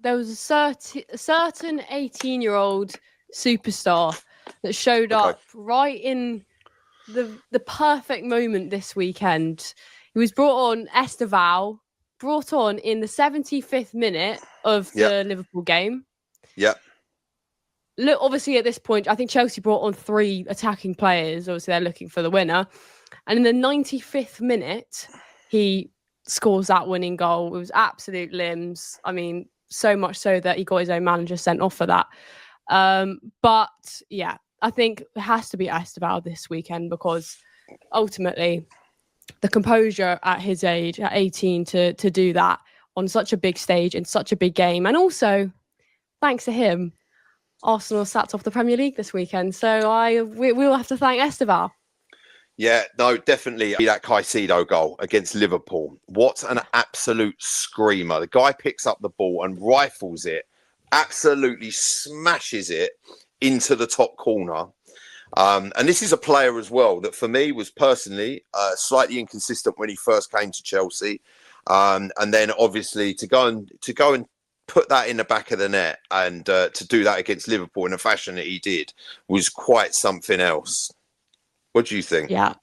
there was a certain 18-year-old superstar that showed up right in the perfect moment this weekend. He was brought on in the 75th minute of the Liverpool game. Yeah. Look, obviously at this point, I think Chelsea brought on 3 attacking players. Obviously, they're looking for the winner. And in the 95th minute, he scores that winning goal. It was absolute limbs. I mean, so much so that he got his own manager sent off for that. But yeah, I think it has to be Estevao this weekend, because ultimately the composure at his age, at 18, to do that on such a big stage in such a big game. And also, thanks to him, Arsenal sat off the Premier League this weekend. So we will have to thank Estevao. Yeah, no, definitely that Caicedo goal against Liverpool. What an absolute screamer. The guy picks up the ball and rifles it, absolutely smashes it into the top corner. And this is a player as well that for me was personally slightly inconsistent when he first came to Chelsea. And then obviously to go and put that in the back of the net and to do that against Liverpool in the fashion that he did was quite something else. What do you think? Yeah.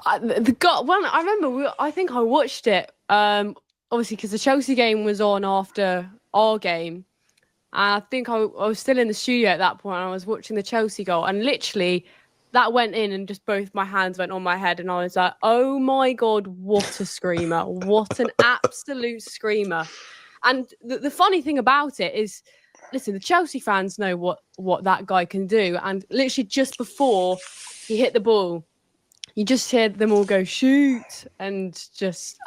I remember, I think I watched it, obviously, because the Chelsea game was on after our game. And I think I was still in the studio at that point. And I was watching the Chelsea goal. And literally, that went in and just both my hands went on my head. And I was like, oh my God, what a screamer. What an absolute screamer. And the funny thing about it is, listen, the Chelsea fans know what that guy can do. And literally just before he hit the ball, you just heard them all go, shoot. And just,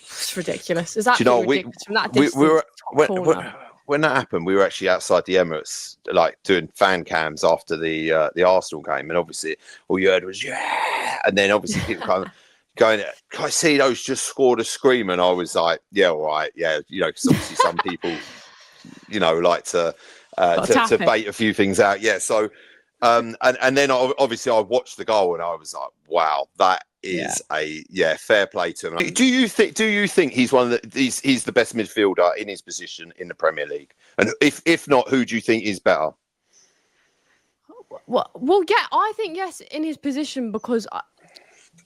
it's ridiculous. It's absolutely ridiculous from that distance. When that happened, we were actually outside the Emirates, like doing fan cams after the Arsenal game. And obviously all you heard was, yeah. And then obviously people kind of going, Caicedo's just scored a scream. And I was like, yeah, all right. Yeah. You know, because obviously some people, you know, like to bait a few things out. Yeah. So, and then obviously I watched the goal and I was like, wow, that is fair play to him. Do you think he's he's the best midfielder in his position in the Premier League? And if not, who do you think is better? Well, yeah, I think yes, in his position, because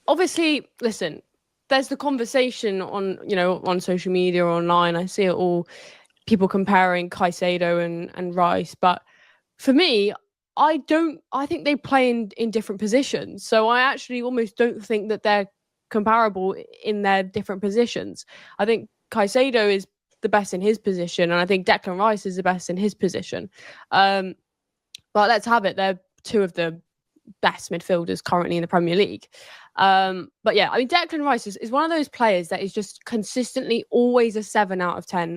obviously, listen, there's the conversation on social media or online. I see it all, people comparing Caicedo and Rice, but for me, I think they play in different positions. So I actually almost don't think that they're comparable in their different positions. I think Caicedo is the best in his position, and I think Declan Rice is the best in his position. But let's have it. They're 2 of the best midfielders currently in the Premier League. But yeah, I mean, Declan Rice is one of those players that is just consistently always a 7 out of 10.